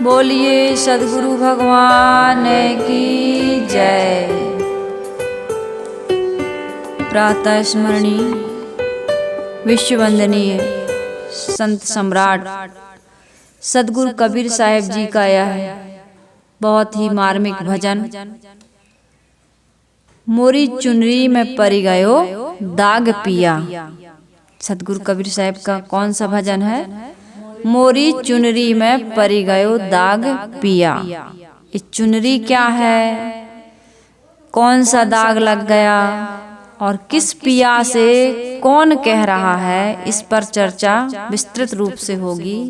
बोलिए सद्गुरु भगवान की जय। प्रातः स्मरणीय विश्व वंदनीय संत सम्राट सद्गुरु कबीर साहिब जी का यह बहुत ही मार्मिक भजन। मोरी चुनरी में परी गयो दाग पिया। सद्गुरु कबीर साहिब का कौन सा भजन है? मोरी चुनरी में परी गयो दाग पिया। ये चुनरी क्या है, कौन सा दाग लग गया और किस पिया से कौन कह रहा है, इस पर चर्चा विस्तृत रूप से होगी।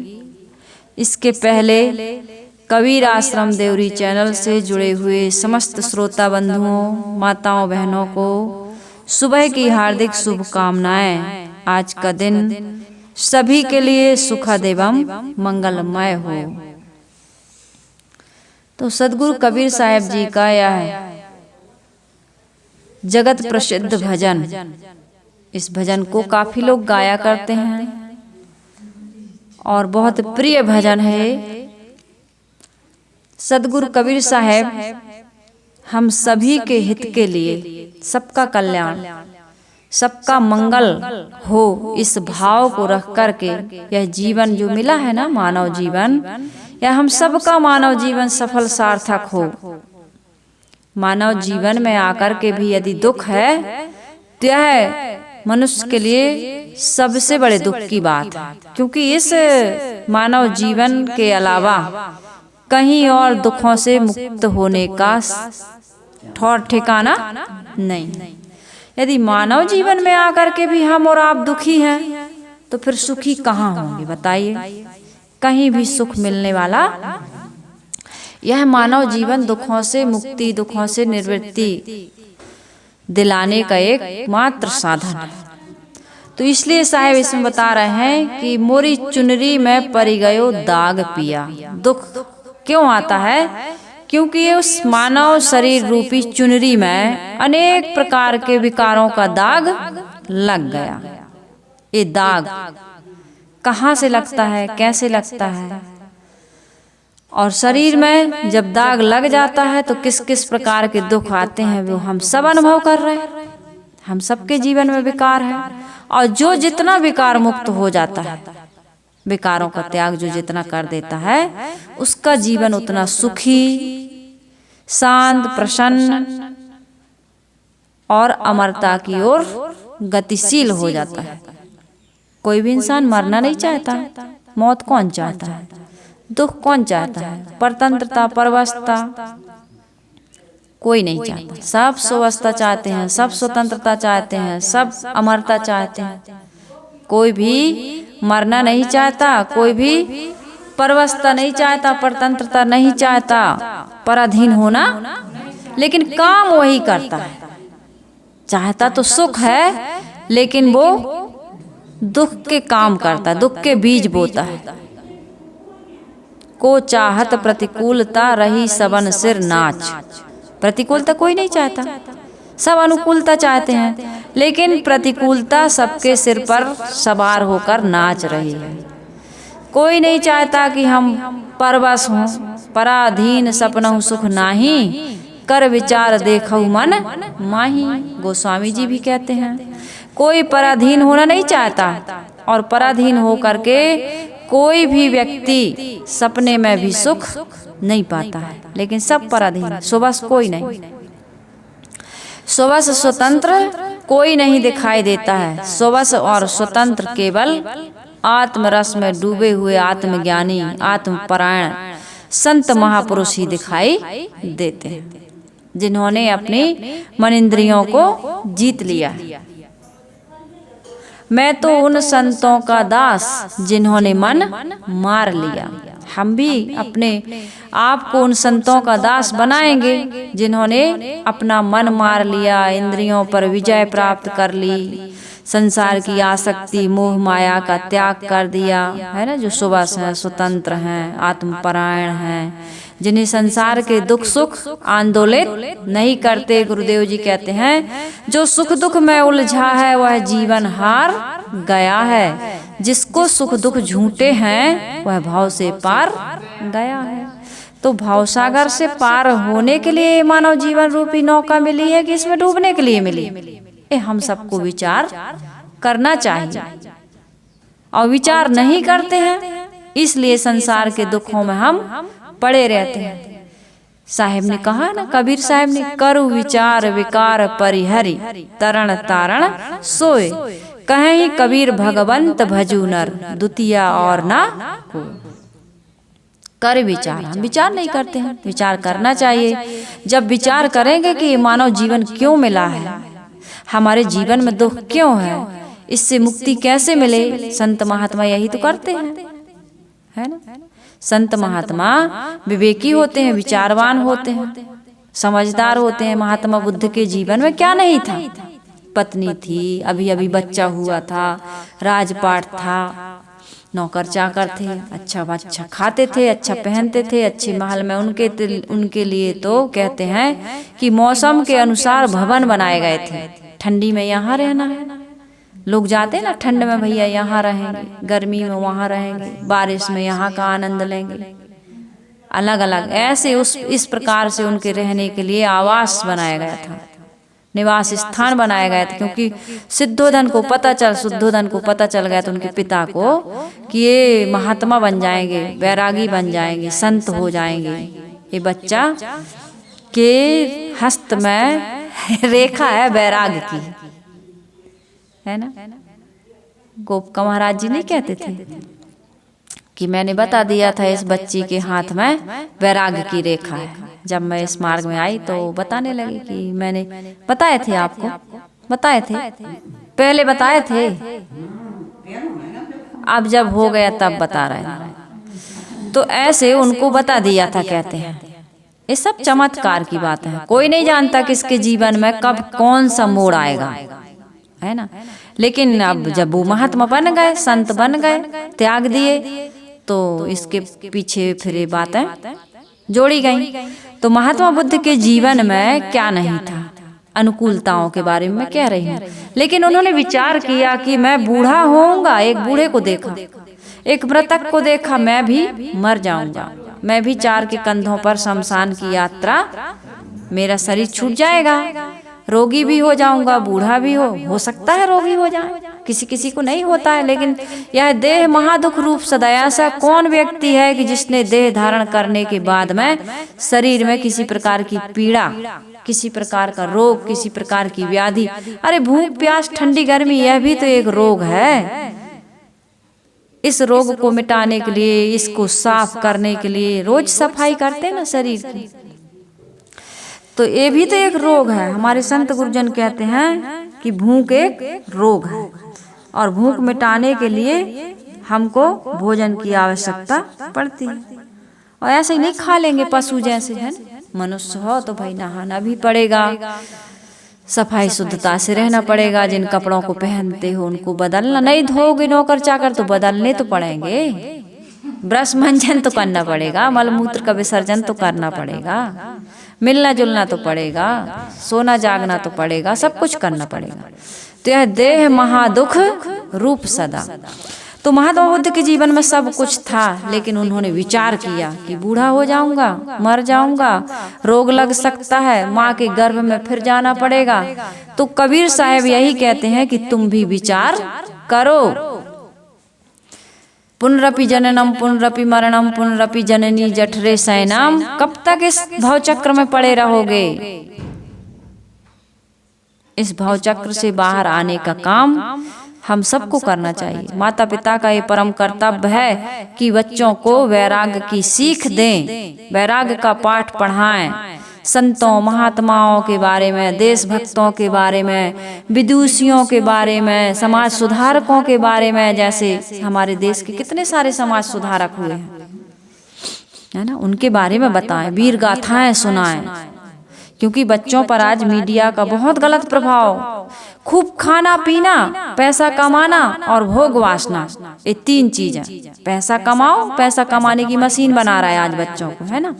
इसके पहले कबीर आश्रम देवरी चैनल से जुड़े हुए समस्त श्रोता बंधुओं, माताओं, बहनों को सुबह की हार्दिक शुभकामनाएं। आज का दिन सभी के लिए सुखद एवं मंगलमय हो। तो सद्गुरु कबीर साहिब जी का यह जगत प्रसिद्ध भजन, इस भजन को काफी लोग गाया करते हैं और बहुत प्रिय भजन है। सद्गुरु कबीर साहिब हम सभी के हित के लिए, सबका कल्याण, सबका मंगल हो, इस भाव को रख करके यह जीवन जो मिला है ना, मानव जीवन, या हम सबका मानव जीवन सफल सार्थक हो। मानव जीवन में आकर के भी यदि दुख है तो यह मनुष्य के लिए सबसे बड़े दुख की बात है, क्योंकि इस मानव जीवन के अलावा कहीं और दुखों से मुक्त होने का ठौर ठिकाना नहीं। यदि मानव जीवन में आकर के भी हम और आप दुखी हैं तो फिर सुखी कहाँ होंगे बताइए? कहीं भी सुख मिलने वाला यह मानव जीवन दुखों से मुक्ति, दुखों से निवृत्ति दिलाने का एक मात्र साधन है। तो इसलिए साहिब इसमें बता रहे हैं कि मोरी चुनरी में परी गयो दाग पिया। दुख क्यों आता है? क्योंकि ये उस मानव शरीर रूपी चुनरी में अनेक प्रकार के विकारों का दाग लग गया। ये दाग कहाँ से लगता है, कैसे लगता है, और शरीर में जब दाग लग जाता है तो किस किस प्रकार के दुख आते हैं वो हम सब अनुभव कर रहे हैं। हम सबके जीवन में विकार है, और जो जितना विकार मुक्त हो जाता है, विकारों का त्याग जो जितना कर देता है, उसका जीवन उतना सुखी, शांत, प्रसन्न और अमरता की ओर गतिशील हो जाता है। कोई भी इंसान मरना नहीं चाहता। मौत कौन चाहता है? दुख कौन चाहता है? परतंत्रता, परवस्था कोई नहीं चाहता। सब स्वस्थता चाहते हैं, सब स्वतंत्रता चाहते हैं, सब अमरता चाहते हैं। कोई भी मरना नहीं चाहता, कोई भी परवस्था नहीं चाहता, परतंत्रता नहीं चाहता, पराधीन होना, लेकिन काम वही करता है। चाहता तो सुख है, लेकिन वो दुख के काम करता है, दुख के बीज बोता है। को चाहत प्रतिकूलता रही सबन सिर नाच। प्रतिकूलता कोई नहीं चाहता, सब अनुकूलता चाहते हैं, लेकिन प्रतिकूलता सबके सिर पर सवार होकर नाच रही है। कोई नहीं चाहता कि हम परवश हों, पराधीन सपनहु सुख नाही, कर विचार देखहु मन माही। गोस्वामी जी भी कहते हैं कोई पराधीन होना नहीं चाहता, और पराधीन हो करके कोई भी व्यक्ति सपने में भी सुख नहीं पाता है, लेकिन सब पराधीन। सुबह कोई नहीं, सुबह स्वतंत्र कोई नहीं दिखाई देता है। सुबह और स्वतंत्र केवल आत्मरस में डूबे हुए आत्मज्ञानी, आत्मपरायण संत महापुरुष ही दिखाई देते हैं, जिन्होंने अपनी मन इंद्रियों को जीत लिया। मैं तो उन संतों का दास जिन्होंने मन मार लिया। हम भी अपने आप को उन संतों का दास बनाएंगे जिन्होंने अपना मन मार लिया, इंद्रियों पर विजय प्राप्त कर ली, संसार की आसक्ति, मोह माया का त्याग कर दिया है ना। जो सुबह से स्वतंत्र हैं, आत्मपरायण हैं, जिन्हें संसार के दुख सुख आंदोलित नहीं करते। गुरुदेव जी कहते हैं जो सुख दुख में उलझा है वह जीवन हार गया है, जिसको सुख दुख झूठे हैं वह भाव से पार गया है। तो भावसागर से पार होने के लिए मानव जीवन रूपी नौका मिली है कि इसमें डूबने के लिए मिली? ये हम सबको विचार करना चाहिए, और विचार नहीं करते हैं इसलिए संसार के दुखों में हम पड़े रहते हैं। साहिब ने कहा ना, कबीर साहिब ने, करु विचार विकार परिहरि तरण तारण सोए, कहे ही कबीर भगवंत भजू नर द्वितीया और ना को। कर विचार, हम विचार नहीं करते हैं, विचार करना चाहिए। जब विचार करेंगे कि मानव जीवन क्यों मिला है, हमारे जीवन में दुख क्यों है, इससे मुक्ति कैसे मिले, संत महात्मा यही तो करते हैं, है ना। संत महात्मा विवेकी होते हैं, विचारवान होते हैं, समझदार होते हैं। महात्मा बुद्ध के जीवन में क्या नहीं था? पत्नी थी, अभी अभी बच्चा हुआ था, राजपाट था, नौकर चाकर थे, अच्छा खाते थे, अच्छा पहनते थे, अच्छे महल में उनके लिए तो कहते हैं कि मौसम के अनुसार भवन बनाए गए थे। ठंडी में यहाँ रहना है, लोग जाते हैं ना ठंड में, भैया यहाँ रहेंगे, गर्मी में वहाँ रहेंगे, बारिश में यहाँ का आनंद लेंगे, अलग अलग ऐसे इस प्रकार से उनके रहने के लिए आवास बनाया गया था, निवास स्थान बनाया गया था। क्योंकि शुद्धोधन को पता चल गया था उनके पिता को कि ये महात्मा बन जाएंगे, वैरागी बन जाएंगे, संत हो जाएंगे। ये बच्चा के हस्त में रेखा है वैराग की, है ना। गोपका महाराज जी नहीं कहते थे कि मैंने बता दिया था इस बच्ची के हाथ में वैराग की रेखा है। जब मैं इस मार्ग में आई तो बताने लगी कि मैंने बताए थे आपको, बताए थे पहले, बताए थे, अब जब हो गया तब बता रहे हैं। तो ऐसे उनको बता दिया था, कहते हैं। ये सब चमत्कार की बात है, कोई नहीं जानता किसके जीवन में कब कौन सा मोड़ आएगा, है ना। लेकिन अब जब वो महात्मा बन गए, संत बन गए, त्याग दिए, तो इसके पीछे फिर ये बातें जोड़ी गई। तो महात्मा बुद्ध के जीवन में क्या नहीं था, अनुकूलताओं के बारे में कह रही हूँ। लेकिन उन्होंने विचार किया कि मैं बूढ़ा होऊंगा, एक बूढ़े को देखा, एक मृतक को देखा, मैं भी मर जाऊंगा, मैं भी 4 के कंधों पर शमशान की यात्रा, मेरा शरीर छूट जाएगा, रोगी भी हो जाऊंगा, बूढ़ा भी हो सकता है रोगी हो जाए, किसी किसी को नहीं होता है। लेकिन यह देह महादुख रूप सदा, ऐसा कौन व्यक्ति है कि जिसने देह धारण करने के बाद में शरीर में किसी प्रकार की पीड़ा, किसी प्रकार का रोग, किसी प्रकार की व्याधि, अरे भूख प्यास ठंडी गर्मी, यह भी तो एक रोग है। इस रोग को मिटाने के लिए, इसको साफ करने के लिए रोज सफाई करते हैं ना शरीर की, तो ये भी तो एक रोग है। हमारे संत गुरुजन कहते हैं कि भूख एक रोग है, और भूख मिटाने के लिए हमको भोजन की आवश्यकता पड़ती है। और ऐसे ही नहीं खा लेंगे पशु जैसे, है मनुष्य हो तो भाई नहाना भी पड़ेगा, सफाई शुद्धता से रहना पड़ेगा, जिन कपड़ों को पहनते हो उनको बदलना, नहीं धोगे नौकर चाकर तो बदलने तो पड़ेंगे, ब्रश मंजन तो करना पड़ेगा, मलमूत्र का विसर्जन तो करना पड़ेगा, मिलना जुलना तो पड़ेगा, सोना जागना तो पड़ेगा, सब कुछ करना पड़ेगा। तो यह देह महादुख रूप सदा। तो महात्मा बुद्ध के जीवन में सब कुछ था, लेकिन उन्होंने विचार किया कि बूढ़ा हो जाऊंगा, मर जाऊंगा, रोग लग सकता है, माँ के गर्भ में फिर जाना पड़ेगा। तो कबीर साहब यही कहते हैं कि तुम भी विचार करो, पुनरपि जननम पुनरपि मरणम पुनरपि जननी जठरे शयनम, कब तक इस भवचक्र में पड़े रहोगे। इस भवचक्र से बाहर आने का काम हम सबको करना चाहिए। माता पिता का ये परम कर्तव्य है कि बच्चों को वैराग्य की सीख दें, वैराग्य का पाठ पढ़ाएं, संतों महात्माओं के बारे में, देशभक्तों के बारे में, विदुषियों के बारे में, समाज सुधारकों के बारे में। जैसे हमारे देश के कितने सारे समाज सुधारक हुए हैं, है ना, उनके बारे में बताएं, वीर गाथाएं सुनाएं। क्योंकि बच्चों पर आज मीडिया का बहुत गलत प्रभाव, खूब खाना पीना, पैसा कमाना और भोग वासना, ये 3 चीज है। पैसा कमाओ, पैसा कमाने की मशीन बना रहा है आज बच्चों को, है ना।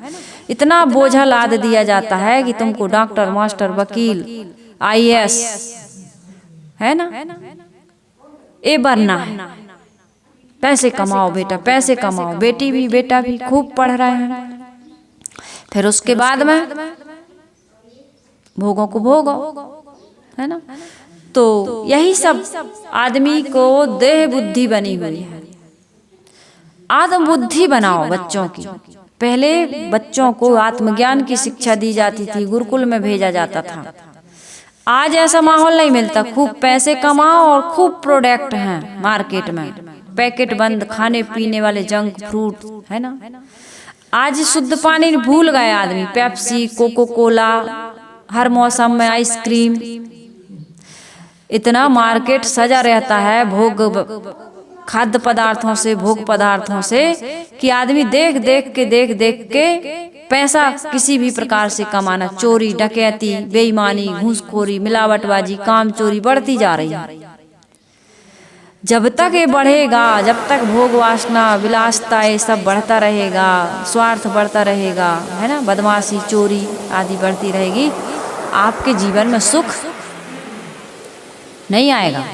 इतना बोझा लाद दिया जाता है कि तुमको डॉक्टर, मास्टर, वकील, IAS, है ना, ये बनना है। पैसे कमाओ बेटा, पैसे कमाओ। बेटी भी बेटा भी खूब पढ़ रहे हैं। फिर उसके बाद में भोगों को भोगो, है ना। तो यही सब आदमी को देह बुद्धि बनी हुई है। आत्म बुद्धि बनाओ बच्चों की। पहले बच्चों को आत्मज्ञान की शिक्षा दी जाती थी, गुरुकुल में भेजा जाता था। आज ऐसा माहौल नहीं मिलता। खूब पैसे कमाओ और खूब प्रोडक्ट हैं मार्केट में, पैकेट बंद खाने पीने वाले जंक फ्रूट, है ना। आज शुद्ध पानी भूल गए आदमी। पेप्सी, कोको कोला, हर मौसम में आइसक्रीम, इतना मार्केट सजा रहता है भोग खाद्य पदार्थों से, भोग पदार्थों से, कि आदमी देख देख के पैसा किसी भी प्रकार से कमाना, चोरी डकैती, बेईमानी, घूसखोरी, मिलावटबाजी, काम चोरी बढ़ती जा रही है। जब तक ये बढ़ेगा, जब तक भोग वासना विलासता ये सब बढ़ता रहेगा, स्वार्थ बढ़ता रहेगा, है ना, बदमाशी चोरी आदि बढ़ती रहेगी, आपके जीवन में सुख नहीं आएगा।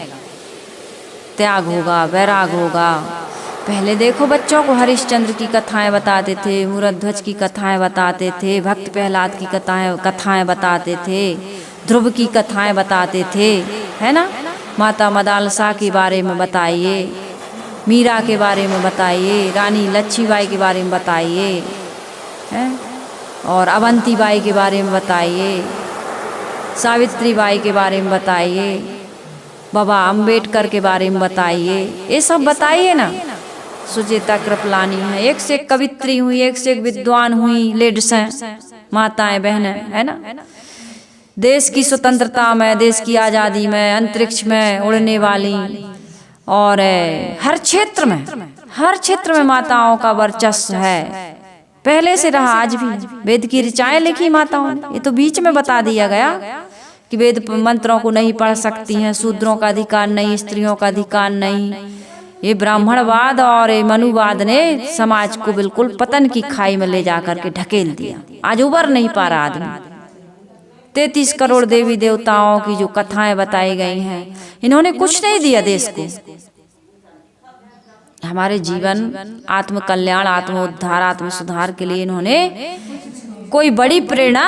त्याग होगा, वैराग होगा। पहले देखो बच्चों को हरिश्चंद्र की कथाएं बताते थे, मूरध्वज की कथाएं बताते थे, भक्त प्रहलाद की कथाएं बताते थे, ध्रुव की कथाएं बताते थे, है ना। माता मदालसा के बारे में बताइए, मीरा के बारे में बताइए, रानी लक्ष्मीबाई के बारे में बताइए, हैं, और अवंती बाई के बारे में बताइए, सावित्री बाई के बारे में बताइए, बाबा अम्बेडकर के बारे में बताइए। ये सब बताइए ना। सुचेता कृपलानी है, एक से एक कवित्री हुई, एक से एक विद्वान हुई लेडीज हैं, माताएं बहनें, है ना। देश की स्वतंत्रता में, देश की आज़ादी में, अंतरिक्ष में उड़ने वाली, और हर क्षेत्र में माताओं का वर्चस्व है। पहले से रहा, आज भी। वेद की ऋचाएं लिखी माताओं ने। ये तो बीच में बता दिया गया कि वेद मंत्रों को नहीं पढ़ सकती हैं, शूद्रों का अधिकार नहीं, स्त्रियों का अधिकार नहीं। ये ब्राह्मणवाद और ये मनुवाद ने समाज को बिल्कुल पतन की खाई में ले जाकर के ढकेल दिया। आज उबर नहीं पा रहा आदमी। 33 करोड़ देवी देवताओं की जो कथाएं बताई गई हैं, इन्होंने कुछ नहीं दिया देश को। हमारे जीवन, आत्म कल्याण, आत्म उद्धार, आत्म सुधार के लिए इन्होंने कोई बड़ी प्रेरणा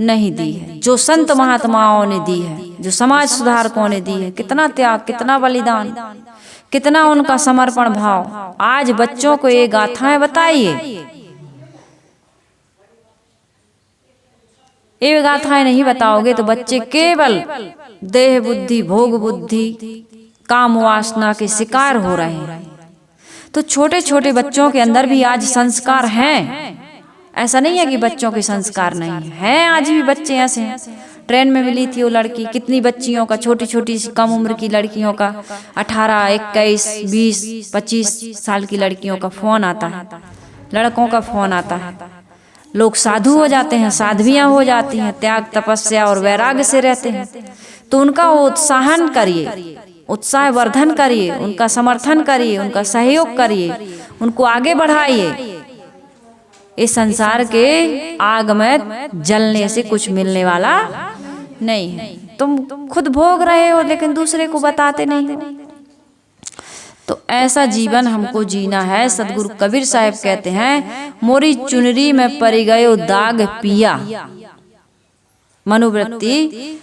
नहीं दी है, जो संत महात्माओं ने दी है, जो समाज सुधारकों ने दी है। कितना त्याग, कितना बलिदान, कितना उनका समर्पण भाव। आज बच्चों को ये गाथाएं बताइए, ये गाथाएं नहीं बताओगे तो बच्चे केवल देह बुद्धि, भोग बुद्धि, काम वासना के शिकार हो रहे हैं। तो छोटे छोटे बच्चों के अंदर भी आज संस्कार हैं। ऐसा नहीं है कि बच्चों के संस्कार नहीं हैं, आज भी बच्चे ऐसे हैं। ट्रेन में मिली थी वो लड़की, कितनी बच्चियों का, छोटी छोटी कम उम्र की लड़कियों का, 18, 21, 20, 25 साल की लड़कियों का फोन आता है, लड़कों का फोन आता है। लोग साधु हो जाते हैं, साध्वियां हो जाती हैं, त्याग तपस्या और वैराग्य से रहते हैं। तो उनका उत्साहन करिए, उत्साह वर्धन करिए, उनका समर्थन करिए, उनका सहयोग करिए, उनको आगे बढ़ाइए। इस संसार के आग में जलने से कुछ मिलने वाला नहीं है। तुम खुद भोग रहे हो लेकिन दूसरे को बताते नहीं हो। तो ऐसा जीवन हमको जीना है। सदगुरु कबीर साहब कहते हैं, मोरी चुनरी में पड़ गयो दाग पिया। मनोवृत्ति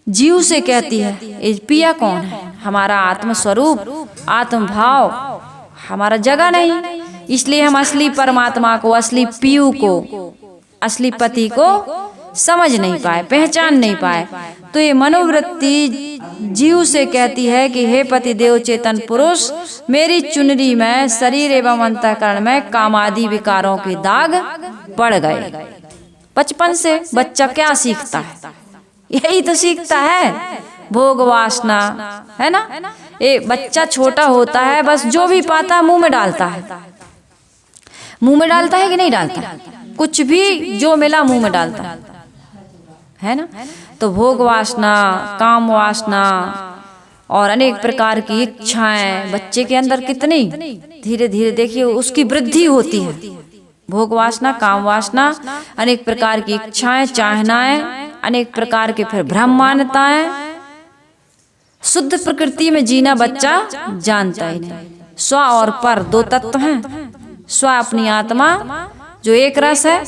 जीव से कहती है, ये पिया कौन है? हमारा आत्म स्वरूप, आत्म भाव हमारा जगह नहीं। इसलिए हम असली परमात्मा को, असली पीयू को, असली पति को समझ नहीं पाए, पहचान नहीं पाए। तो ये मनोवृत्ति जीव से कहती है कि हे पति देव चेतन पुरुष, मेरी चुनरी में, शरीर एवं अंतःकरण में कामादि विकारों के दाग पड़ गए। बचपन से बच्चा क्या सीखता है? यही तो सीखता है, भोग वासना, है ना। ये बच्चा छोटा होता है, बस जो भी पाता मुंह में डालता है। मुंह में डालता है कि नहीं डालता? कुछ भी जो मिला मुंह में डालता है ना। तो भोग वासना, काम वासना और अनेक प्रकार की इच्छाएं बच्चे के अंदर कितनी धीरे धीरे देखिए उसकी वृद्धि होती है। भोग वासना, काम वासना, अनेक प्रकार की इच्छाएं, चाहनाएं, अनेक प्रकार के फिर भ्रम मान्यताएं। शुद्ध प्रकृति में जीना बच्चा जानता ही नहीं। स्व और पर दो तत्व हैं। स्व अपनी आत्मा जो एक रस है,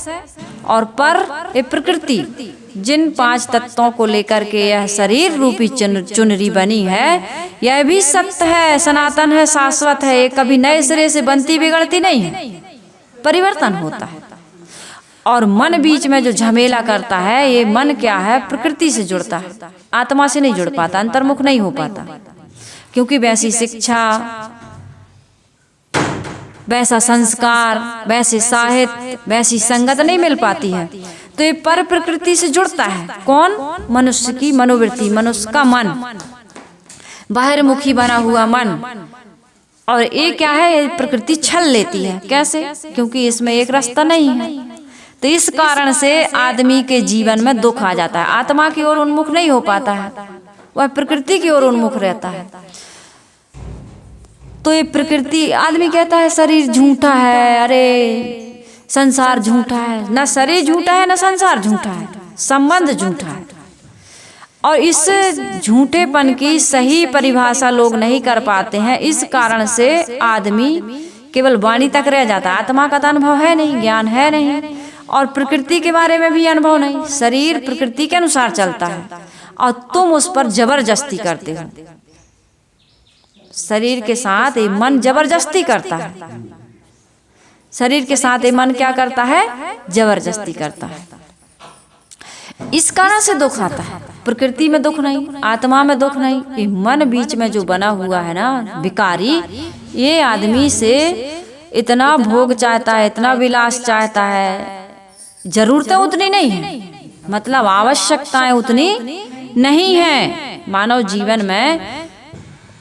और पर ये प्रकृति। जिन 5 तत्वों को लेकर के यह शरीर रूपी चुनरी बनी है, यह भी सत्य है, सनातन है, शाश्वत है। ये कभी नए सिरे से बनती बिगड़ती नहीं है, परिवर्तन होता है। और मन बीच में जो झमेला करता है, ये मन क्या है, प्रकृति से जुड़ता है, आत्मा से नहीं जुड़ पाता, अंतर्मुख नहीं हो पाता, क्योंकि वैसी शिक्षा, वैसा संस्कार, वैसे साहित्य, वैसी संगत नहीं मिल पाती है। तो ये पर प्रकृति से जुड़ता है। कौन? मनुष्य की मनोवृत्ति, मनुष्य का मन, बाहिर्मुखी बना हुआ मन। और ये क्या है, ये प्रकृति छल लेती है। कैसे? क्योंकि इसमें एक रास्ता नहीं है। तो इस कारण से आदमी के जीवन में दुख आ जाता है, आत्मा की ओर उन्मुख नहीं हो पाता है, वह प्रकृति की ओर उन्मुख रहता है। तो ये प्रकृति, आदमी कहता है शरीर झूठा है, अरे संसार झूठा है। न शरीर झूठा है, न संसार झूठा है, संबंध झूठा है। और इस झूठेपन की सही परिभाषा लोग नहीं कर पाते हैं। इस कारण से आदमी केवल वाणी तक रह जाता है, आत्मा का तो अनुभव है नहीं, ज्ञान है नहीं, और प्रकृति के बारे में भी अनुभव नहीं। शरीर प्रकृति के अनुसार चलता है और तुम उस पर जबरदस्ती करते हो। शरीर के साथ ये मन जबरदस्ती करता है, शरीर के साथ ये मन क्या करता है, जबरदस्ती करता है। इस कारण से दुख आता है। प्रकृति में दुख नहीं, आत्मा में दुख नहीं, ये मन बीच में जो बना हुआ है ना विकारी, ये आदमी से इतना भोग चाहता है, इतना विलास चाहता है। जरूरतें उतनी नहीं है, मतलब आवश्यकताएं उतनी नहीं है मानव जीवन में।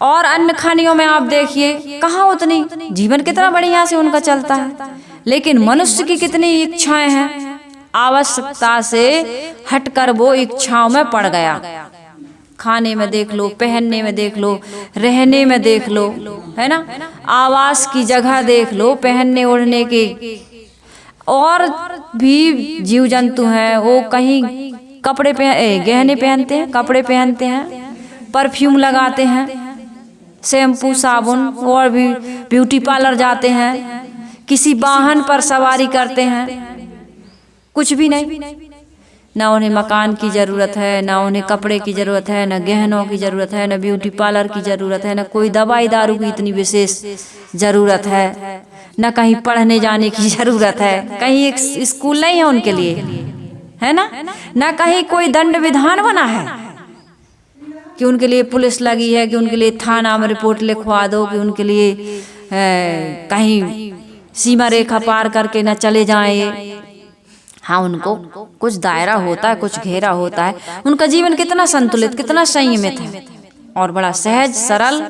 और अन्य खानियों में आप देखिए कहाँ उतनी, जीवन कितना बढ़िया से उनका चलता है। लेकिन मनुष्य की कितनी इच्छाएं हैं, आवश्यकता से हटकर वो इच्छाओं में पड़ गया। खाने में देख लो, पहनने में देख लो, रहने में देख लो, है ना, आवास की जगह देख लो, पहनने ओढ़ने के। और भी जीव जंतु हैं, वो कहीं कपड़े गहने पहनते हैं, कपड़े पहनते हैं, परफ्यूम लगाते हैं, शैम्पू साबुन, और भी ब्यूटी पार्लर जाते हैं, किसी वाहन पर सवारी करते हैं। कुछ भी नहीं, ना उन्हें मकान की जरूरत है, ना उन्हें कपड़े की जरूरत है, ना गहनों की जरूरत है, ना ब्यूटी पार्लर की जरूरत है, ना कोई दवाई दारू की इतनी विशेष जरूरत है, ना कहीं पढ़ने जाने की जरूरत है, कहीं एक स्कूल नहीं है उनके लिए, है ना कहीं कोई दंड विधान बना है कि उनके लिए पुलिस लगी है, कि उनके लिए थाना में रिपोर्ट लिखवा दो, कि उनके लिए कहीं सीमा रेखा पार करके न चले जाएं। हाँ, उनको कुछ दायरा होता है, कुछ घेरा होता है। उनका जीवन कितना संतुलित, कितना संयमित है, और बड़ा सहज सरल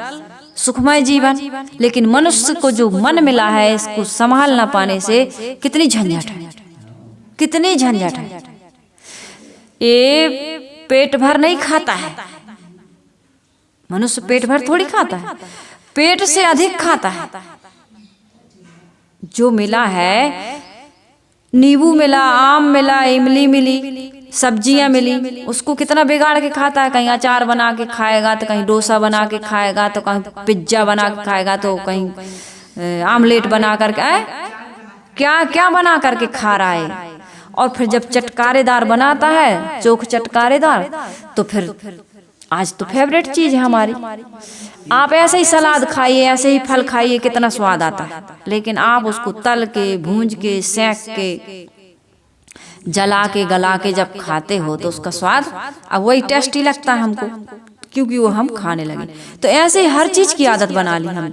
सुखमय जीवन। लेकिन मनुष्य को जो मन मिला है, इसको संभाल न पाने से कितनी झंझट है, कितनी झंझट है। ये पेट भर नहीं खाता है, मनुष्य पेट भर थोड़ी खाता है, पेट से अधिक खाता है। जो मिला है, नींबू मिला, आम मिला, इमली मिली, सब्जियां मिली, उसको कितना बिगाड़ के खाता है। कहीं अचार बना के खाएगा, तो कहीं डोसा बना के खाएगा, तो कहीं पिज्जा बना के खाएगा, तो कहीं आमलेट बना करके क्या क्या बना करके खा रहा है। और फिर जब चटकारेदार बनाता है, चोख चटकारेदार, तो फिर आज तो फेवरेट चीज है हमारी। आप ऐसे ही सलाद खाइए, ऐसे ही फल खाइए, कितना स्वाद आता है। लेकिन आप उसको तल के, भूंज के, सेक के, जला के, गला के जब खाते हो, तो उसका स्वाद अब वही टेस्टी लगता है हमको, क्योंकि वो हम खाने लगे। तो ऐसे ही हर चीज की आदत बना ली हमने।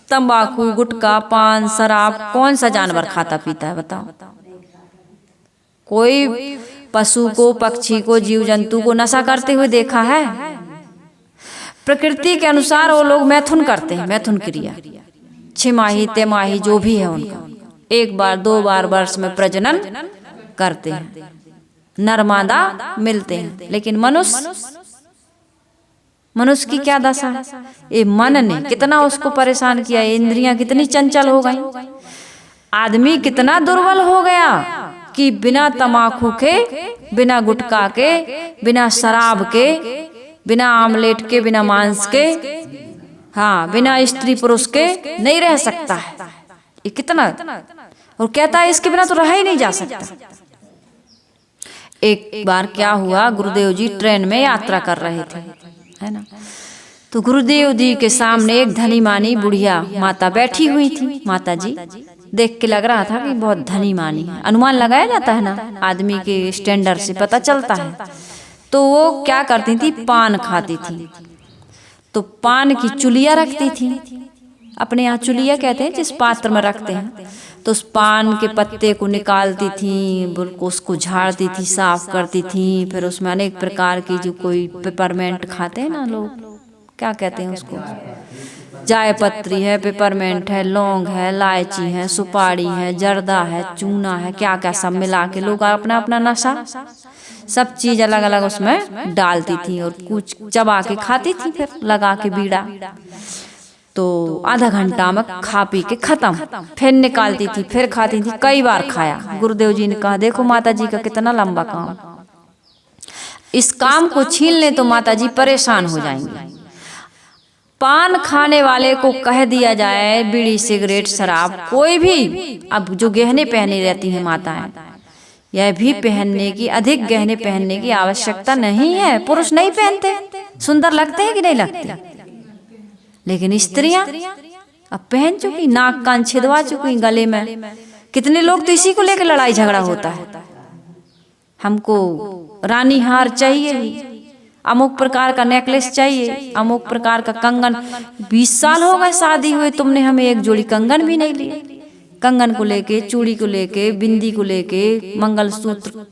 तंबाकू, गुटखा, पान, शराब, कौन सा जानवर खाता पीता है बताओ? कोई पशु को, पक्षी को, जीव जंतु को नशा करते हुए देखा है? प्रकृति के अनुसार वो लोग मैथुन करते हैं, मैथुन क्रिया, 6 माही, 3 माही जो भी है उनका, 1 बार 2 बार वर्ष में प्रजनन करते हैं, नर मादा मिलते हैं। लेकिन मनुष्य की क्या दशा है? ये मन ने कितना उसको परेशान किया, इंद्रियां कितनी चंचल हो गई, आदमी कितना दुर्बल हो गया कि बिना तमाकू के, बिना गुटखा के, बिना शराब के, बिना आमलेट के, बिना मांस के हाँ, बिना स्त्री पुरुष के नहीं रह सकता है। ये कितना, और कहता है इसके बिना तो रहा ही नहीं जा सकता। एक बार क्या हुआ, गुरुदेव जी ट्रेन में यात्रा कर रहे थे, है ना। तो गुरुदेव जी के सामने एक धनी मानी बुढ़िया माता बैठी हुई थी। माता जी देख के लग रहा था कि बहुत धनी मानी है। अनुमान लगाया जाता है ना, आदमी के स्टैंडर्ड से पता चलता है। तो वो क्या करती थी, पान खाती थी। तो पान की चुलिया रखती थी, अपने यहाँ चुलिया कहते हैं जिस पात्र में रखते हैं। तो उस पान के पत्ते को निकालती थी, उसको झाड़ती थी, साफ करती थी। फिर उसमें अनेक प्रकार की, जो कोई पेपरमेंट खाते हैं ना लोग, क्या कहते हैं उसको, जाय पत्री है, पेपरमेंट है, लौंग है, इलायची है, सुपारी है, जर्दा है, चूना है, क्या क्या सब मिला के लोग अपना अपना नशा सब चीज अलग अलग उसमें डालती थी और कुछ चबा के खाती थी, फिर लगा के बीड़ा। तो आधा घंटा में खा पी के खत्म, फिर निकालती थी, फिर खाती थी। कई बार खाया। गुरुदेव जी ने कहा, देखो माता जी का कितना लंबा काम, इस काम को छीन ले तो माता जी परेशान हो जाएंगे। पान खाने वाले को कह दिया जाए बीड़ी सिगरेट शराब कोई भी, अब जो गहने पहने रहती हैं माताएं, यह भी पहनने की, अधिक गहने पहनने की आवश्यकता नहीं है। पुरुष नहीं पहनते, सुंदर लगते हैं कि नहीं लगते, लेकिन स्त्रियां अब पहन चुकी, नाक कान छिदवा चुकी गले में। कितने लोग तो इसी को लेकर लड़ाई झगड़ा होता है, हमको रानी हार चाहिए ही, अमुक प्रकार का नेकलेस चाहिए, अमुक प्रकार का कंगन। 20 साल हो गए शादी हुए, तुमने हमें एक जोड़ी कंगन भी नहीं लिए। कंगन को लेके, चूड़ी को लेके, बिंदी को लेके, मंगलसूत्र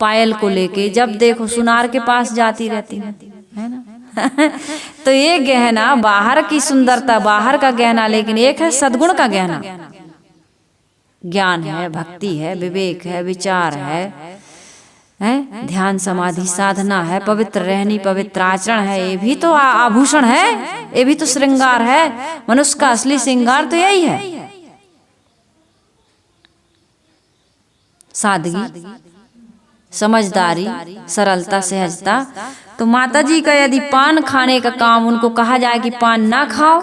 पायल को लेके, जब देखो सुनार के पास जाती रहती है ना। तो ये गहना बाहर की सुंदरता, बाहर का गहना, लेकिन एक है सद्गुण का गहना। ज्ञान है, भक्ति है, विवेक है, विचार है, ध्यान समाधि साधना है, पवित्र रहनी, पवित्र आचरण है। ये भी तो आभूषण है, ये भी तो श्रृंगार है। मनुष्य का असली श्रृंगार तो यही है, सादगी, समझदारी, सरलता, सहजता। तो माता जी का यदि पान खाने का काम उनको कहा जाए कि पान ना खाओ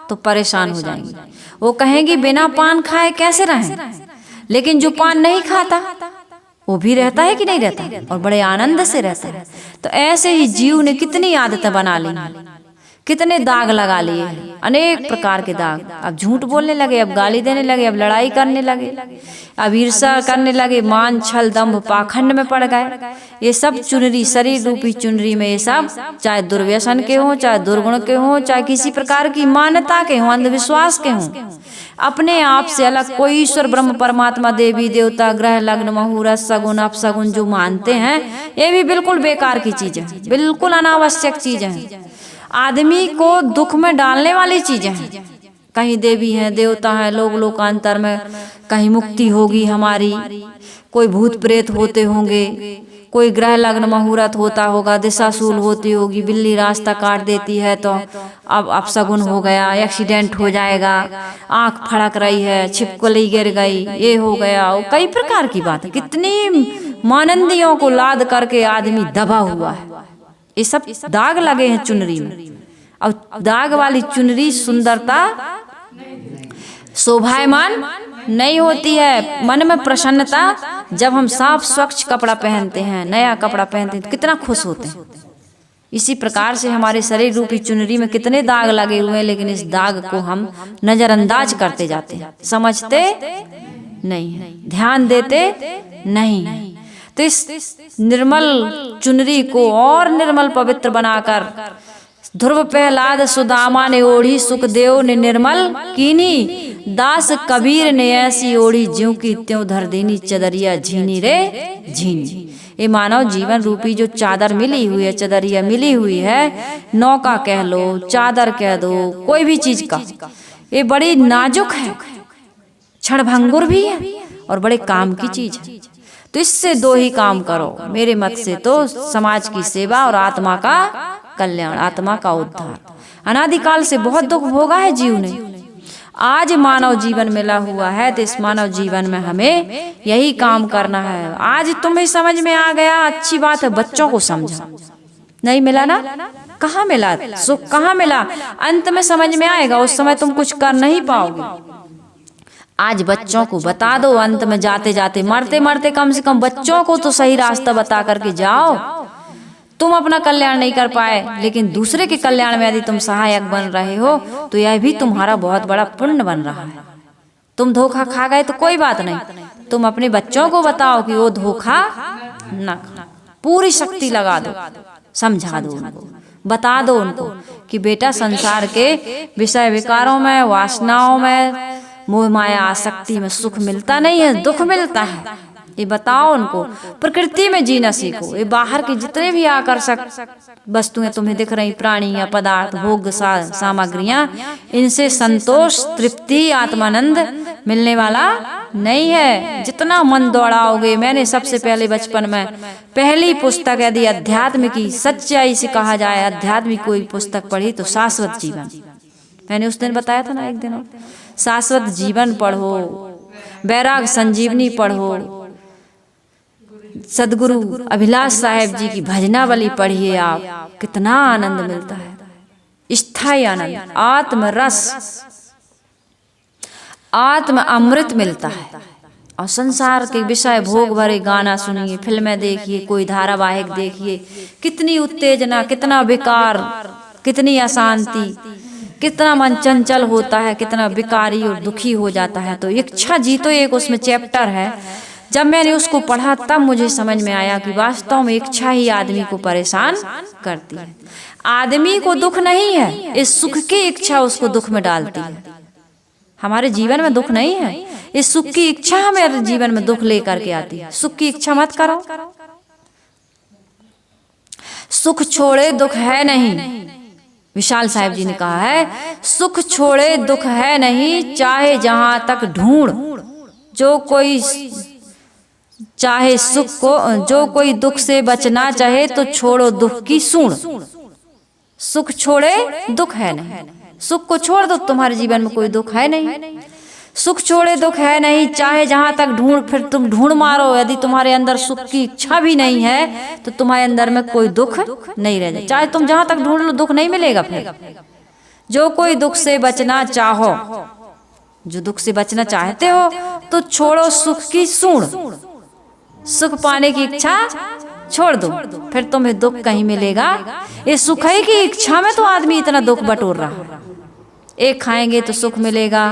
तो परेशान हो जाएंगे। वो कहेंगी बिना पान खाए कैसे रहें, लेकिन जो पान नहीं खाता वो भी रहता है कि नहीं रहता, और बड़े आनंद से रहता है। तो ऐसे ही जीव ने कितनी आदतें बना ली, कितने दाग लगा लिए, अनेक प्रकार के दाग। अब झूठ बोलने लगे, अब गाली देने लगे, अब लड़ाई करने लगे, अब ईर्ष्या करने लगे, मान छल दंभ पाखंड में पड़ गए। ये सब चुनरी, शरीर रूपी चुनरी में ये सब, चाहे दुर्व्यसन के हों, चाहे दुर्गुण के हों, चाहे किसी प्रकार की मान्यता के हों, अंधविश्वास के हों, अपने आप से अलग कोई ईश्वर ब्रह्म परमात्मा देवी देवता ग्रह लग्न मुहूर्त सगुन अपसगुन जो मानते हैं, ये भी बिल्कुल बेकार की चीज है, बिल्कुल अनावश्यक चीज है, आदमी को दुख में डालने वाली चीजें हैं। कहीं देवी हैं, देवता हैं, लोग लोकांतर में कहीं मुक्ति होगी हमारी, कोई भूत प्रेत होते होंगे, कोई ग्रह लग्न मुहूर्त होता होगा, दिशाशूल होती होगी, बिल्ली रास्ता काट देती है तो अब अपशगुन हो गया, एक्सीडेंट हो जाएगा, आंख फड़क रही है, छिपकली गिर गई, ये हो गया, कई प्रकार की बात। कितनी मानंदियों को लाद करके आदमी दबा हुआ है। ये सब दाग लगे हैं चुनरी में, और दाग वाली चुनरी सुंदरता शोभायमान नहीं होती है। मन में प्रसन्नता, जब हम साफ स्वच्छ कपड़ा पहनते हैं, नया कपड़ा पहनते हैं तो कितना खुश होते हैं। इसी प्रकार से हमारे शरीर रूपी चुनरी में कितने दाग लगे हुए हैं, लेकिन इस दाग को हम नजरअंदाज करते जाते हैं, समझते नहीं है, ध्यान देते नहीं है। तो इस निर्मल चुनरी को और निर्मल पवित्र बनाकर ध्रुव प्रहलाद सुदामा ने ओढ़ी, सुखदेव ने निर्मल कीनी, दास कबीर ने ऐसी ओढ़ी, ज्यों की त्यों धर देनी, चदरिया झीनी रे झीनी। ये मानव जीवन रूपी जो चादर मिली हुई है, चदरिया मिली हुई है, नौका कह लो, चादर कह दो, कोई भी चीज का, ये बड़ी नाजुक है, क्षणभंगुर भी है और बड़े काम की चीज है। तो इससे दो ही काम करो मेरे मत से, तो समाज की सेवा और आत्मा का कल्याण, आत्मा का उद्धार। अनादिकाल से बहुत दुख भोगा है जीव ने, आज मानव जीवन मिला हुआ है, तो इस मानव जीवन में हमें यही काम करना है। आज तुम्हें समझ में आ गया, अच्छी बात है, बच्चों को समझाओ, नहीं मिला ना, कहाँ मिला सुख, कहाँ मिला? अंत में समझ में आएगा, उस समय तुम कुछ कर नहीं पाओगे। आज बच्चों को बता दो, अंत में जाते जाते मरते मरते कम से कम बच्चों को तो सही रास्ता बता करके जाओ। तुम अपना कल्याण नहीं कर पाए, लेकिन दूसरे के कल्याण में यदि तुम सहायक बन रहे हो तो यह भी तुम्हारा बहुत बड़ा पुण्य बन रहा है। तुम धोखा खा गए तो कोई बात नहीं, तुम अपने बच्चों को बताओ कि वो धोखा न, पूरी शक्ति लगा दो, समझा दो उनको, बता दो उनको कि बेटा संसार के विषय विकारों में, वासनाओं में, मोह माया आसक्ति में सुख मिलता नहीं है, दुख मिलता है। ये बताओ उनको। प्रकृति में जीना सीखो। ये बाहर के जितने भी आकर्षक वस्तुएं तुम्हें दिख रही, प्राणी या पदार्थ, भोग सामग्रियां, इनसे संतोष, तृप्ति, आत्मानंद मिलने वाला नहीं है। जितना मन दौड़ाओगे, मैंने सबसे पहले बचपन में पहली पुस्तक यदि अध्यात्म की सच्चाई से कहा जाए, अध्यात्म कोई पुस्तक पढ़ी तो शाश्वत जीवन। मैंने उस दिन बताया था ना एक दिन, शाश्वत जीवन पढ़ो, वैराग संजीवनी पढ़ो, सदगुरु अभिलाष साहेब जी की भजनावली पढ़िए आप, कितना आनंद मिलता है, स्थायी आनंद, आत्मरस, आत्म अमृत मिलता है। और संसार के विषय भोग भरे गाना सुनिए, फिल्में देखिए, कोई धारावाहिक देखिए, कितनी उत्तेजना, कितना विकार, कितनी अशांति, कितना मन चंचल होता है, कितना विकारी और दुखी हो जाता है। तो इच्छा जीतो एक उसमें चैप्टर है, जब मैंने उसको पढ़ा तब मुझे समझ में आया कि वास्तव में इच्छा ही आदमी को परेशान करती है। आदमी को दुख नहीं है, इस सुख की इच्छा उसको दुख में डालती है। हमारे जीवन में दुख नहीं है, इस सुख की इच्छा हमारे जीवन में दुख लेकर के आती है। सुख की इच्छा मत करो। सुख छोड़े दुख है नहीं, विशाल साहब जी ने कहा है, सुख छोड़े दुख है नहीं, चाहे जहां तक ढूंढ, जो कोई चाहे सुख को, जो कोई दुख से बचना चाहे तो छोड़ो दुख की सूंड। सुख छोड़े दुख है नहीं, सुख को छोड़ दो, तुम्हारे जीवन में कोई दुख है नहीं। सुख छोड़े दुख है नहीं, चाहे जहां तक ढूंढ, फिर तुम ढूंढ मारो, यदि तुम्हारे अंदर सुख की इच्छा भी नहीं है तो तुम्हारे अंदर में कोई दुख नहीं रह जाए। चाहे तुम जहां तक ढूंढ लो, दुख नहीं मिलेगा। फिर जो कोई दुख से बचना चाहो, जो दुख से बचना चाहते हो तो छोड़ो सुख की सूंड, सुख पाने की इच्छा छोड़ दो, फिर तुम्हें दुख कहीं मिलेगा। ये सुख ही की इच्छा में तो आदमी इतना दुख बटोर रहा है। एक खाएंगे तो सुख मिलेगा,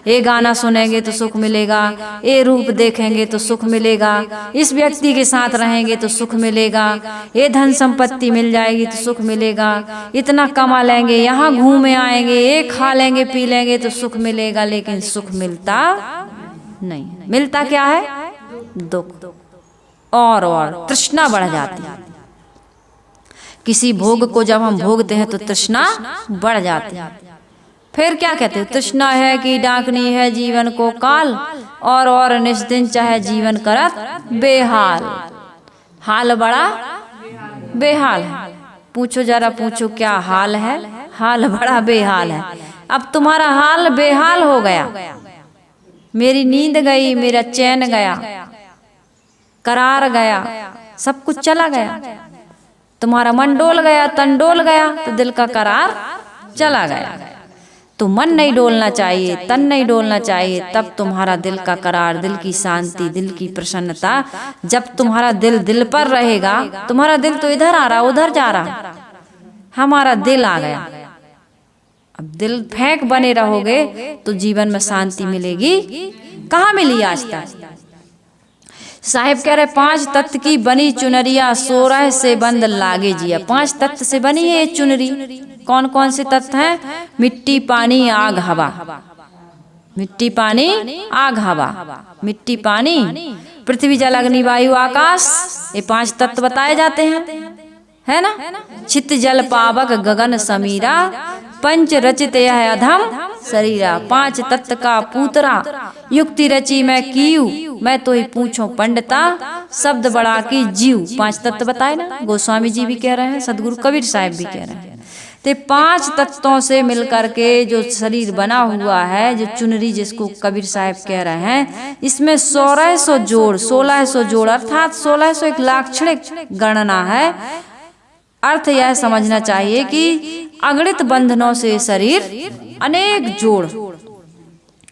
ये गाना सुनेंगे तो सुख मिलेगा, ये रूप देखेंगे तो सुख मिलेगा, इस व्यक्ति के साथ रहेंगे तो सुख मिलेगा, ये धन संपत्ति मिल जाएगी तो सुख मिलेगा, इतना कमा लेंगे, यहाँ घूमे आएंगे, ये खा लेंगे पी लेंगे तो सुख मिलेगा। लेकिन सुख मिलता नहीं। मिलता क्या है? दुख। और तृष्णा बढ़ जाती है। किसी भोग को जब हम भोगते हैं तो तृष्णा बढ़ जाती है। फिर क्या कहते हैं? तृष्णा है कि डाकनी है जीवन को काल, और निस्दिन चाहे जीवन करत बेहाल। हाल बड़ा बेहाल है। पूछो जरा, पूछो क्या हाल है? हाल बड़ा बेहाल है। अब तुम्हारा हाल बेहाल हो गया, मेरी नींद गई, मेरा चैन गया, करार गया, सब कुछ चला गया। तुम्हारा मन डोल गया, तन डोल गया, तो दिल का करार चला गया। तो मन नहीं डोलना चाहिए, तन नहीं डोलना चाहिए, तब तुम्हारा दिल का करार, दिल की शांति, दिल की प्रसन्नता, जब तुम्हारा दिल दिल पर रहेगा। तुम्हारा दिल तो इधर आ रहा, उधर जा रहा, हमारा दिल आ गया। अब दिल फेंक बने रहोगे तो जीवन में शांति मिलेगी? कहाँ मिली आज तक? साहिब कह रहे 5 तत्व की बनी चुनरिया, 16 से बंद लागे जिया। 5 तत्व से बनी है ये चुनरी। कौन कौन से तत्व हैं? मिट्टी, पानी, आग, हवा। मिट्टी, पानी, आग, हवा। मिट्टी, पानी, पृथ्वी, जल, अग्नि, वायु, आकाश, ये 5 तत्व बताए जाते हैं, है ना? चित, जल, पावक, गगन, समीरा, पंच रचित यह अधम शरीरा। 5 तत्व का पूतरा, युक्ति रची मैं कीयू, मैं तो ही पूछो पंडिता, शब्द बड़ा की जीव। 5 तत्व बताए ना, गोस्वामी जी भी कह रहे हैं, सदगुरु कबीर साहब भी कह रहे हैं। तो 5 तत्वों से मिलकर के जो शरीर बना हुआ है, जो चुनरी जिसको कबीर साहब कह रहे हैं, इसमें 1600 जोड़, 1600 जोड़, अर्थात 1600 एक लाक्षणिक गणना है। अर्थ यह समझना चाहिए कि अगणित बंधनों से शरीर अनेक जोड़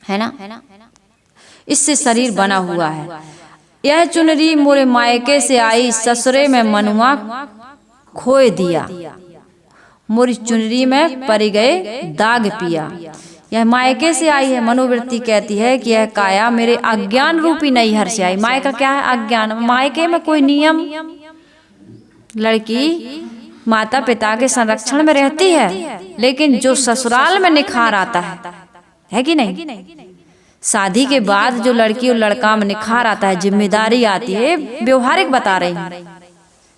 है ना, इससे शरीर बना हुआ है। यह चुनरी मोरे मायके से आई, ससुरे में मनुआ खोए दिया, मोरी चुनरी में पड़ गए दाग पिया। यह मायके से आई है। मनोवृत्ति कहती है कि यह काया मेरे अज्ञान रूपी नैहर से आई। मायका क्या है? अज्ञान। मायके में कोई नियम, लड़की माता पिता के संरक्षण में रहती है, लेकिन जो ससुराल में निखार आता है कि नहीं, शादी के बाद जो लड़की और लड़का में निखार आता है, जिम्मेदारी आती है, व्यवहारिक बता रही हूँ।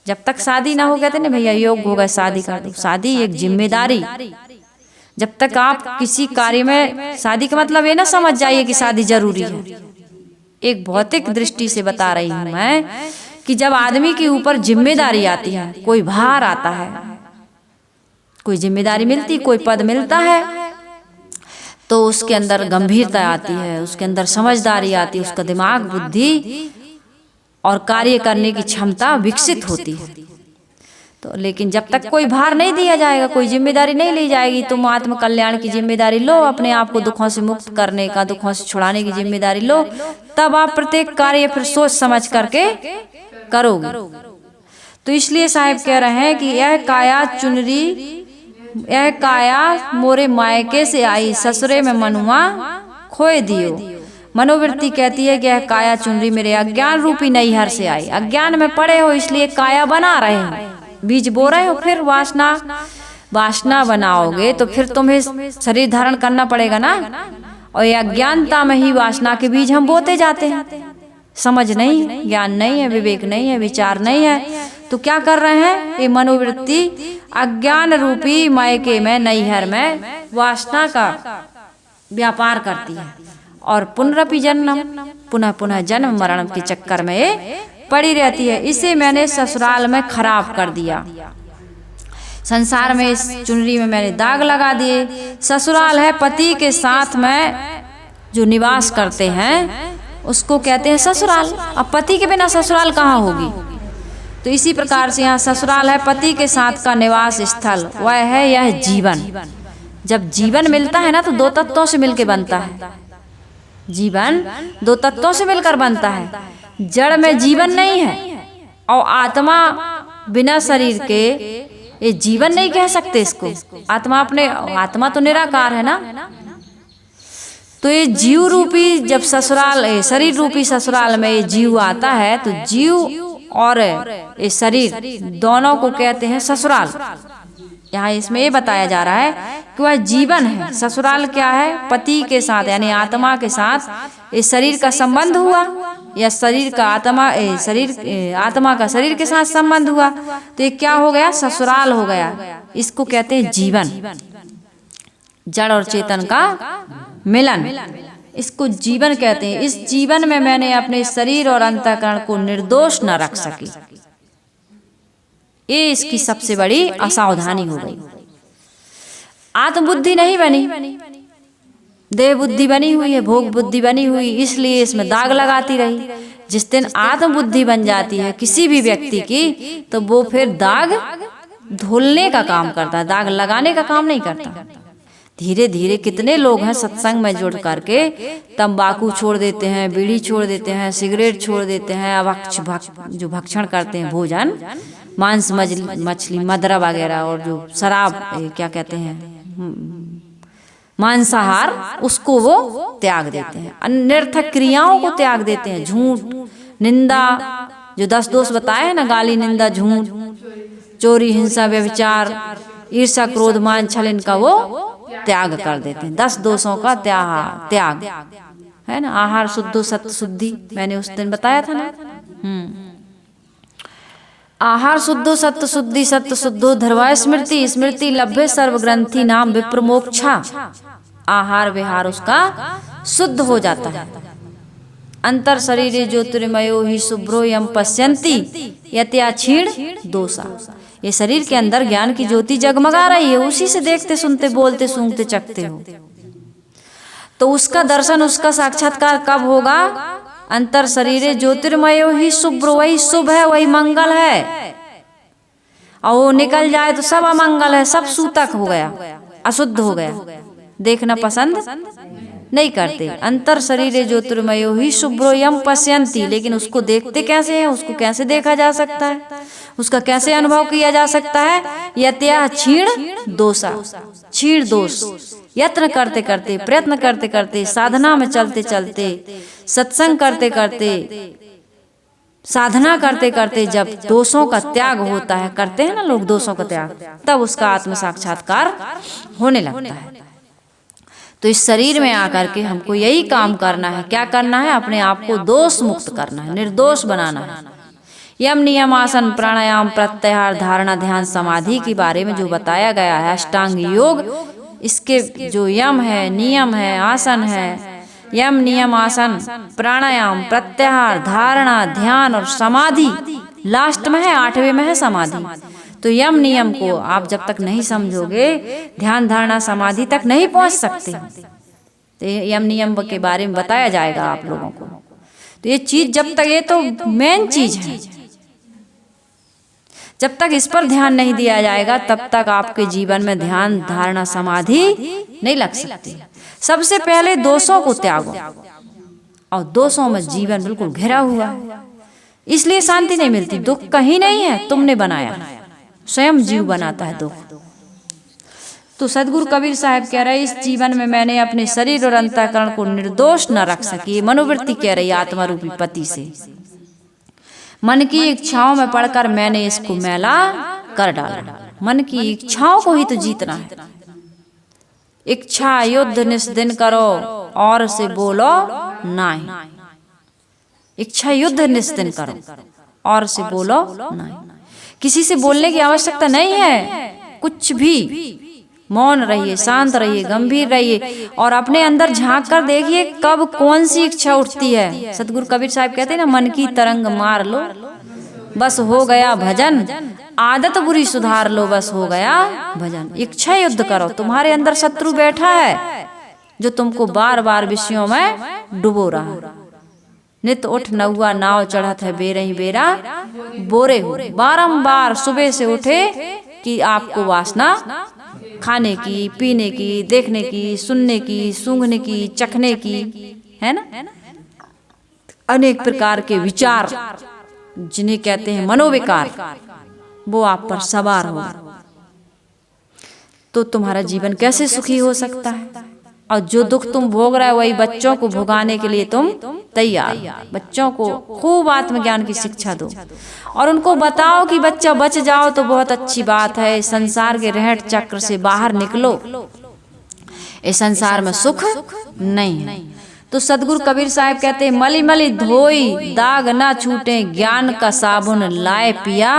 जब तक शादी ना हो, कहते ना भैया योग्य होगा शादी कर दो। शादी एक जिम्मेदारी। जब तक आप किसी कार्य में, शादी का मतलब ये ना समझ जाइए कि शादी जरूरी है। एक भौतिक दृष्टि से बता रही हूँ मैं कि जब आदमी के ऊपर जिम्मेदारी आती है, कोई भार आता है, कोई जिम्मेदारी मिलती, कोई पद मिलता है, तो उसके अंदर गंभीरता आती है, उसके अंदर समझदारी आती है, उसका दिमाग, बुद्धि और कार्य करने की क्षमता विकसित होती है। तो लेकिन जब तक कोई भार नहीं दिया जाएगा, कोई जिम्मेदारी नहीं ली जाएगी, तुम आत्म कल्याण की जिम्मेदारी लो, अपने आप को दुखों से मुक्त करने का, दुखों से छुड़ाने की जिम्मेदारी लो, तब आप प्रत्येक कार्य फिर सोच समझ करके करोगे। तो इसलिए साहिब कह रहे हैं कि यह काया चुनरी, यह काया मोरे मायके से आई, ससुरे में मनुआ खोए दियो। मनोवृत्ति कहती है कि यह काया चुनरी मेरे अज्ञान रूपी नैहर से आई। अज्ञान में पड़े हो, इसलिए काया बना रहे हो, बीज बो रहे हो, फिर वासना बनाओगे तो फिर तुम्हें शरीर धारण करना पड़ेगा ना। और ये अज्ञानता में ही वासना के बीज हम बोते जाते हैं। समझ नहीं है, ज्ञान नहीं है, विवेक नहीं है, विचार नहीं है, तो क्या कर रहे हैं? ये मनोवृत्ति अज्ञान रूपी मायके में, नैहर में वासना का व्यापार करती है और पुनरपि जन्म, पुनः पुनः जन्म मरण के चक्कर में ये पड़ी रहती है। इसे मैंने ससुराल में खराब कर दिया, संसार में इस चुनरी में मैंने दाग लगा दिए। ससुराल है पति के साथ में जो निवास करते हैं, उसको कहते हैं ससुराल। अब पति के बिना ससुराल कहाँ होगी? तो इसी प्रकार से यहाँ ससुराल है पति के साथ का निवास स्थल, वह है यह जीवन। जब जीवन मिलता है ना, तो दो तत्वों से मिलकर बनता है। जीवन दो तत्वों से मिलकर बनता है। जड़ में जीवन नहीं है, और आत्मा बिना शरीर के ये जीवन नहीं कह सकते इसको। आत्मा तो निराकार है ना। तो ये जीव रूपी जब ससुराल, शरीर रूपी ससुराल में ये जीव आता है, तो जीव और ये शरीर दोनों को कहते हैं ससुराल। यहाँ इसमें ये बताया जा रहा है कि वह जीवन है। ससुराल क्या है? पति के साथ, यानी आत्मा के साथ इस शरीर का संबंध हुआ, या शरीर का आत्मा, आत्मा का शरीर के साथ संबंध हुआ, तो ये क्या हो गया? ससुराल हो गया। इसको कहते हैं जीवन, जड़ और चेतन का मिलन, इसको जीवन कहते हैं। इस जीवन में मैंने अपने शरीर और अंतःकरण को निर्दोष न रख सकी, ये इसकी सबसे बड़ी असावधानी हो गई। आत्मबुद्धि नहीं बनी, देह बुद्धि बनी हुई है, भोग बुद्धि बनी हुई, इसलिए इसमें दाग लगाती रही। जिस दिन आत्मबुद्धि बन जाती है किसी भी व्यक्ति की, तो वो फिर दाग धुलने का काम करता है, दाग लगाने का काम नहीं करता। धीरे धीरे कितने लोग हैं सत्संग में जुड़ करके तंबाकू छोड़ देते हैं, बीड़ी छोड़ देते हैं, सिगरेट छोड़ देते हैं, जो भक्षण करते हैं, भोजन, मांस, मछली, मदरा वगैरह, और जो शराब, क्या कहते हैं, मांसाहार, उसको वो त्याग देते हैं। अनर्थक क्रियाओं को त्याग देते हैं। झूठ, निंदा, जो 10 दोष बताए हैं ना, गाली, निंदा, झूठ, चोरी, हिंसा, व्यभिचार, ईर्ष्या, क्रोध, मान, छल, इनका वो त्याग कर देते हैं। 10 दोषों का त्याग है ना। आहार शुद्धो सत्य शुद्धि, मैंने उस दिन बताया था ना। आहार शुद्धो सत्य शुद्धि, सत्य शुद्धो धर्वा स्मृति, स्मृति लभ्य सर्व ग्रंथि नाम विप्रमोक्षा। आहार विहार उसका शुद्ध हो जाता है। अंतर शरीरे ज्योतिर्मयो ही शुभ्रो यम पश्यन्ति यत्या क्षीण दोषा। ये शरीर के अंदर ज्ञान की ज्योति जगमगा रही है, उसी से देखते, सुनते, बोलते, सूंघते, चखते हो। तो उसका दर्शन, उसका साक्षात्कार कब होगा? अंतर शरीरे ज्योतिर्मयो ही शुभ्र, वही शुभ है, वही मंगल है। और वो निकल जाए तो सब अमंगल है, सब सूतक हो गया, अशुद्ध हो गया, देखना पसंद नहीं करते। अंतर शरीरे ज्योतिर्मयो ही शुभ्रो यम पश्यन्ति, लेकिन उसको देखते कैसे हैं, उसको कैसे देखा जा सकता है, उसका कैसे अनुभव किया जा सकता है? यत्या क्षीण दोषा, क्षीण दोष, यत्न करते करते, प्रयत्न करते करते, साधना में चलते चलते, सत्संग करते करते, साधना करते करते जब दोषों का त्याग होता है, करते हैं ना लोग दोषों का त्याग, तब उसका आत्म साक्षात्कार होने लगता है। तो इस शरीर में आकर के हमको यही काम करना है। क्या करना है? अपने आप को दोष मुक्त करना है, निर्दोष बनाना है। यम नियम आसन प्राणायाम प्रत्याहार धारणा ध्यान समाधि के बारे में जो बताया गया है, अष्टांग योग, इसके जो यम है, नियम है, आसन है, यम नियम आसन प्राणायाम प्रत्याहार धारणा ध्यान और समाधि, लास्ट में है, 8वें में है समाधि। तो यम नियम को आप जब तक नहीं समझोगे, ध्यान धारणा समाधि तक नहीं पहुंच सकते। तो यम नियम के बारे में बताया जाएगा आप लोगों को। तो ये चीज जब तक, ये तो मेन चीज है, जब तक इस पर ध्यान नहीं दिया जाएगा तब तक आपके जीवन में ध्यान धारणा समाधि नहीं लग सकती। सबसे पहले दोषों को त्यागो, और दोषों में जीवन बिल्कुल घिरा हुआ है, इसलिए शांति नहीं मिलती। दुख कहीं नहीं है, तुमने बनाया, स्वयं जीव बनाता है दुख। तो सदगुरु कबीर साहब कह रहे, इस जीवन में मैंने अपने शरीर और अंतःकरण को निर्दोष न रख सकी। मनोवृत्ति कह रही आत्मा रूपी पति से, मन की इच्छाओं में पड़कर मैंने इसको मैला कर डाला। मन की इच्छाओं को ही तो जीतना है। इच्छा युद्ध निस्दिन करो और से बोलो नहीं। इच्छा युद्ध निस्दिन करो और से बोलो नहीं। किसी से बोलने की आवश्यकता नहीं है, कुछ भी मौन रहिए, शांत रहिए, गंभीर रहिए और अपने अंदर झांक कर देखिए कब कौन सी इच्छा उठती है। सतगुरु कबीर साहब कहते हैं ना, मन की तरंग मार लो बस हो गया भजन, आदत बुरी सुधार लो बस हो गया भजन। इच्छा युद्ध करो। तुम्हारे अंदर शत्रु बैठा है जो तुमको बार बार विषयों में डुबो रहा है। नित उठ नौआ नाव चढ़त है बेरही बेरा बोरे हो। बारंबार सुबह से उठे कि आपको वासना खाने की, पीने की, देखने की, सुनने की, सूंघने की, चखने की, है ना, अनेक प्रकार के विचार जिन्हें कहते हैं मनोविकार, वो आप पर सवार हो, तो तुम्हारा जीवन कैसे सुखी हो सकता है? और जो दुख तुम भोग रहे हो वही बच्चों को भुगाने के लिए तुम तैयार। बच्चों को खूब आत्मज्ञान की शिक्षा दो और उनको बताओ कि बच्चा बच जाओ तो बहुत अच्छी बात है, संसार के रहट चक्र से बाहर निकलो, इस संसार में सुख नहीं है। तो सदगुरु कबीर साहब कहते हैं, मली मली धोई दाग ना छूटे, ज्ञान का साबुन लाए पिया,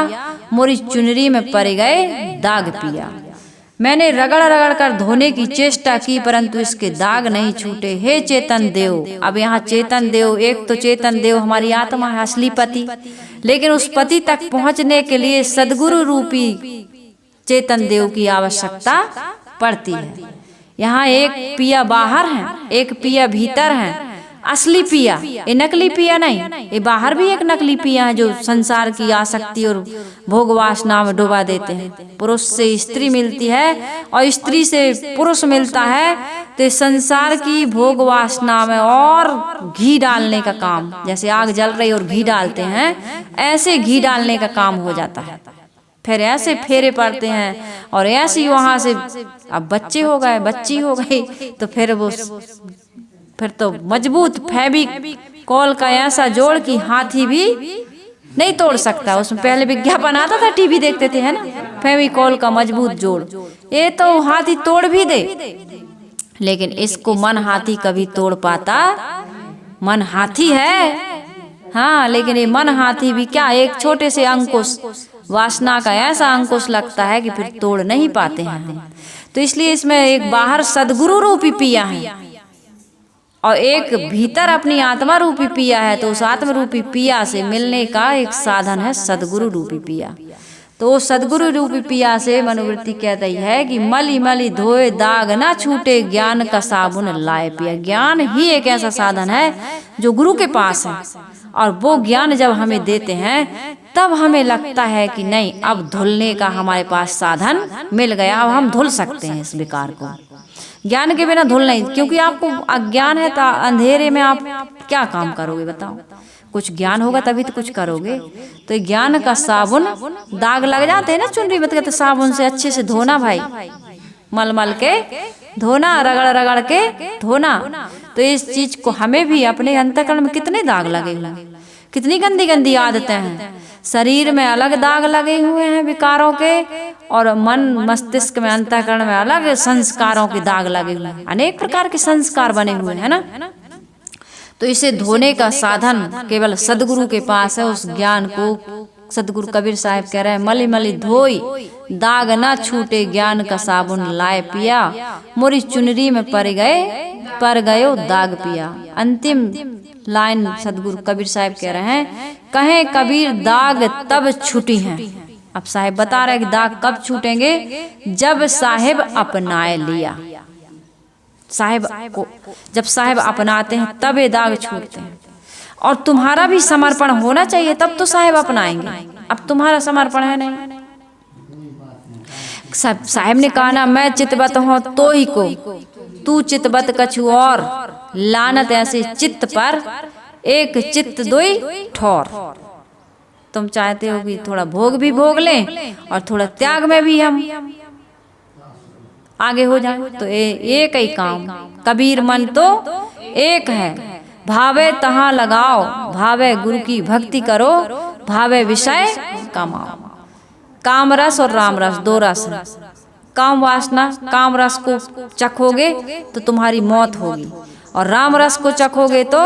मोरी चुनरी में पड़ गए दाग पिया। मैंने रगड़ रगड़ कर धोने की चेष्टा की परंतु इसके दाग नहीं छूटे। हे चेतन देव, अब यहाँ चेतन देव, एक तो चेतन देव हमारी आत्मा है, असली पति, लेकिन उस पति तक पहुँचने के लिए सदगुरु रूपी चेतन देव की आवश्यकता पड़ती है। यहाँ एक पिया बाहर है, एक पिया भीतर है, असली पिया, ये नकली पिया नहीं। ये बाहर भी एक नकली पिया है जो संसार की आसक्ति और भोग वासना में डुबा देते हैं। पुरुष से स्त्री मिलती है और स्त्री से पुरुष मिलता है तो संसार की भोग वासना में और घी डालने का काम, जैसे आग जल रही और घी डालते हैं, ऐसे घी डालने का काम हो जाता है। फिर ऐसे फेरे पड़ते हैं और ऐसे ही वहां से अब बच्चे हो गए, बच्ची हो गई, तो फिर तो मजबूत फेविकोल का ऐसा जोड़ कि हाथी भी नहीं तोड़ सकता। उसमें पहले विज्ञापन आता था, टीवी देखते थे, है ना, फेविकोल का मजबूत जोड़, ये तो हाथी तोड़ भी दे, लेकिन इसको मन हाथी कभी तोड़ पाता? मन हाथी है, हाँ, लेकिन ये मन हाथी भी क्या, एक छोटे से अंकुश वासना का ऐसा अंकुश लगता है कि फिर तोड़ नहीं पाते हैं हम। तो इसलिए इसमें एक बाहर सदगुरु रूपी पिया है और एक भीतर अपनी आत्मा रूपी पिया है। तो उस आत्मा रूपी पिया से मिलने का एक साधन है सदगुरु रूपी पिया। तो सदगुरु रूपी पिया से मनोवृत्ति कहती है कि मली मली धोए दाग ना छूटे, ज्ञान का साबुन लाए पिया। ज्ञान ही एक ऐसा साधन है जो गुरु के पास है और वो ज्ञान जब हमें देते हैं तब हमें लगता है कि नहीं, अब धुलने का हमारे पास साधन मिल गया, अब हम धुल सकते हैं इस विकार को। ज्ञान के बिना धुल नहीं, क्योंकि आपको अज्ञान है तो अंधेरे में आप क्या काम करोगे बताओ। कुछ ज्ञान होगा तभी तो कुछ करोगे। तो ज्ञान का साबुन, दाग लग जाते हैं ना चुनरी में, तो साबुन से अच्छे से धोना भाई, मल मल के धोना, रगड़ रगड़ के धोना। तो इस चीज को हमें भी अपने अंतःकरण में कितने दाग लगे हुए हैं, कितनी गंदी गंदी आदतें हैं। शरीर में अलग दाग लगे हुए हैं विकारों के, और मन मस्तिष्क में अंतःकरण में अलग संस्कारों के दाग लगे हुए हैं। अनेक प्रकार के संस्कार बने हुए हैं ना। तो इसे धोने का साधन केवल सदगुरु के पास है। उस ज्ञान को सदगुरु कबीर साहब कह रहे हैं, मली मली धोई दाग ना छूटे, ज्ञान का साबुन लाए पिया, मोरी चुनरी में पर गयो दाग पिया। अंतिम लाइन सदगुरु कबीर साहब कह रहे हैं, कहे कबीर दाग तब छूटी हैं। अब साहब बता रहे हैं कि दाग कब छूटेंगे, जब साहेब अपनाए लिया। साहेब को जब साहेब अपनाते हैं तब ये दाग छूटते हैं। और तुम्हारा भी समर्पण होना चाहिए, तब तो साहेब अपनाएंगे। अब तुम्हारा समर्पण है नहीं। साहेब ने कहा ना, मैं चितवत हूँ तो ही को, तू चितवत कछु और, लानत ऐसे चित्त पर, एक चित्त दोई ठोर। तुम चाहते हो कि थोड़ा भोग भी भोग लें और थोड़ा त्याग में भी हम आगे हो जाए, तो एक ही काम। कबीर मन तो एक है, भावे तहाँ लगाओ, भावे गुरु की भक्ति करो, भावे विषय कमाओ। काम रस और राम रस, दो रस है। काम वासना, काम रस को चखोगे तो तुम्हारी मौत होगी, और राम रस को चखोगे तो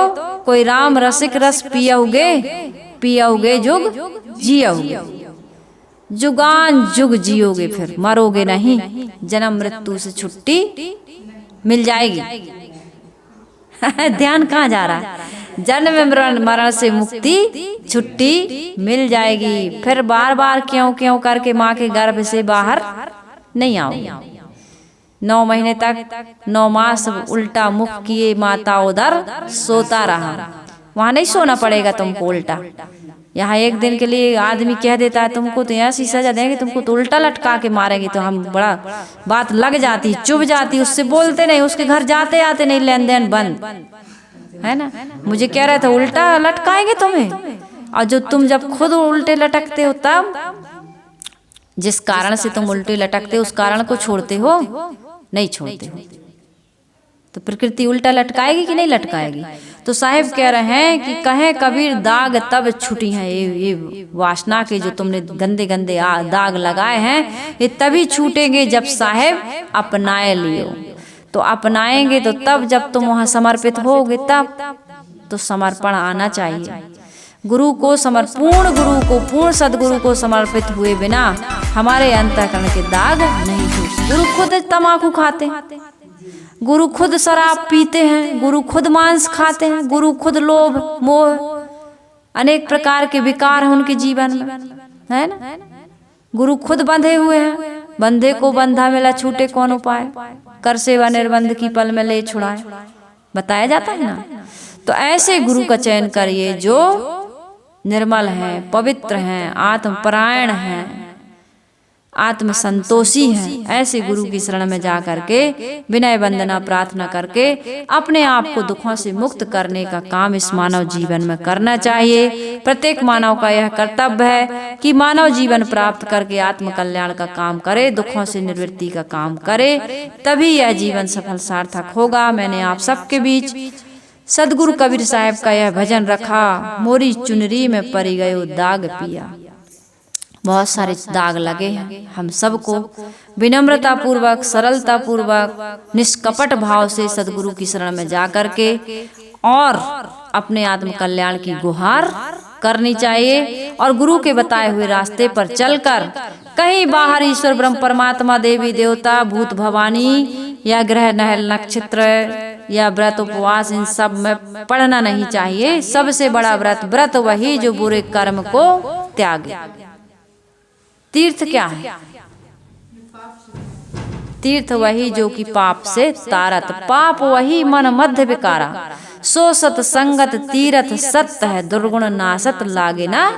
कोई राम रसिक रस पियोगे जुग जियोगे, जुगान जुग जियोगे, फिर मरोगे नहीं, जन्म मृत्यु से छुट्टी मिल जाएगी। ध्यान कहाँ जा रहा है, जन्म मरण से मुक्ति छुट्टी मिल जाएगी, फिर बार बार क्यों क्यों करके माँ के गर्भ से बाहर नहीं आओगे। 9 महीने तक 9 मास उल्टा मुख किए माता उधर सोता रहा, वहां नहीं सोना पड़ेगा तुमको उल्टा। यहाँ एक दिन के लिए आदमी कह देता है तुमको तो ऐसी सजा देंगे, तुमको तो उल्टा लटका के मारेंगे, तो हम बड़ा बात लग जाती, चुभ जाती, उससे बोलते नहीं, उसके घर जाते आते नहीं, लेन देन बंद है ना। मुझे कह रहे थे उल्टा लटकाएंगे तुम्हें, और जो तुम जब खुद उल्टे लटकते हो तब, जिस कारण से तुम उल्टे लटकते हो उस कारण को छोड़ते हो नहीं छोड़ते हो, तो प्रकृति उल्टा लटकाएगी कि नहीं लटकाएगी। तो साहिब कह रहे हैं कि कहे कबीर दाग तब छूटी हैं, ये वासना के जो तुमने गंदे गंदे दाग लगाए हैं ये तभी छूटेंगे जब साहिब अपनाए लियो। तो अपनाएंगे तो तब, जब तुम वहां समर्पित होगे तब। तो समर्पण आना चाहिए गुरु को, पूर्ण सदगुरु को समर्पित हुए बिना हमारे अंतःकरण के दाग नहीं छूटते। गुरु खुद तम्बाकू खाते हैं, गुरु खुद शराब पीते हैं, गुरु खुद मांस खाते हैं, गुरु खुद लोभ मोह अनेक प्रकार के विकार हैं उनके जीवन में, है ना। गुरु खुद बंधे हुए हैं, बंधे को बंधा मिला छूटे कौन उपाय, कर सेवा निर्बंध की पल में ले छुड़ाए, बताया जाता है ना। तो ऐसे गुरु का चयन करिए जो निर्मल हैं, पवित्र हैं, आत्मपरायण हैं, आत्म संतोषी हैं। ऐसे गुरु की शरण में जा करके विनय वंदना प्रार्थना करके अपने आप को दुखों से मुक्त करने का काम इस मानव जीवन में करना चाहिए। प्रत्येक मानव का यह कर्तव्य है कि मानव जीवन प्राप्त करके आत्म कल्याण का काम करे, दुखों से निवृत्ति का काम करे, तभी यह जीवन सफल सार्थक होगा। मैंने आप सबके बीच सदगुरु कबीर साहब का यह भजन रखा, मोरी चुनरी में परी गयो दाग पिया। बहुत सारे दाग लगे हैं, हम सबको विनम्रता पूर्वक, सरलता पूर्वक, निष्कपट भाव से सदगुरु की शरण में जा करके और अपने आत्म कल्याण की गुहार करनी चाहिए। और गुरु के बताए हुए रास्ते पर चलकर कहीं बाहर ईश्वर ब्रह्म परमात्मा, देवी देवता, भूत भवानी या ग्रह नहल नक्षत्र या व्रत उपवास इन सब में पढ़ना नहीं चाहिए। सबसे बड़ा व्रत वही जो बुरे कर्म को त्यागे। तीर्थ क्या है? तीर्थ वही जो कि पाप से तारत, पाप वही मन मध्य विकारा। सो सतसंगत तीरथ सत्य है, दुर्गुण नासत लागे ना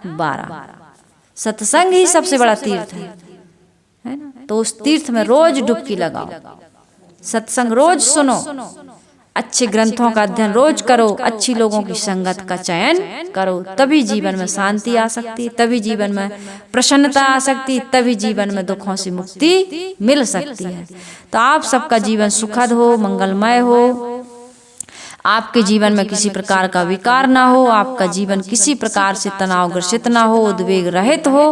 बारा। सत्संग ही सबसे बड़ा तीर्थ है ना। तो उस तीर्थ में रोज डुबकी लगाओ, सत्संग रोज सुनो, अच्छे ग्रंथों का अध्ययन रोज करो, अच्छी लोगों की संगत का चयन करो, तभी जीवन में शांति आ सकती, तभी जीवन में प्रसन्नता आ सकती, तभी जीवन में दुखों से मुक्ति मिल सकती है। तो आप सबका जीवन सुखद हो, मंगलमय हो, आपके जीवन में किसी प्रकार का विकार ना हो, आपका जीवन किसी प्रकार से तनाव ग्रसित ना हो, उद्वेग रहित हो।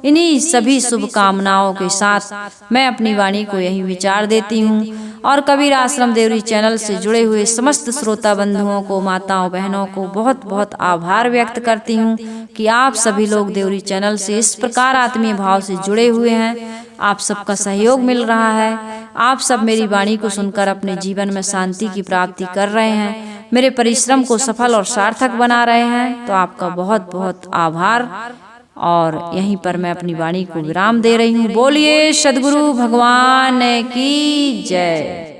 इन्हीं सभी शुभकामनाओं के साथ मैं अपनी वाणी को यही विचार देती हूँ और कबीर आश्रम देवरी चैनल से जुड़े हुए समस्त श्रोता बंधुओं को, माताओं बहनों को बहुत बहुत आभार व्यक्त करती हूँ कि आप सभी लोग देवरी चैनल से इस प्रकार आत्मीय भाव से जुड़े हुए हैं। आप सबका सहयोग मिल रहा है, आप सब मेरी वाणी को सुनकर अपने जीवन में शांति की प्राप्ति कर रहे हैं, मेरे परिश्रम को सफल और सार्थक बना रहे हैं। तो आपका बहुत बहुत आभार। और यहीं पर मैं अपनी वाणी को विराम दे रही हूँ। बोलिए सद्गुरु भगवान की जय।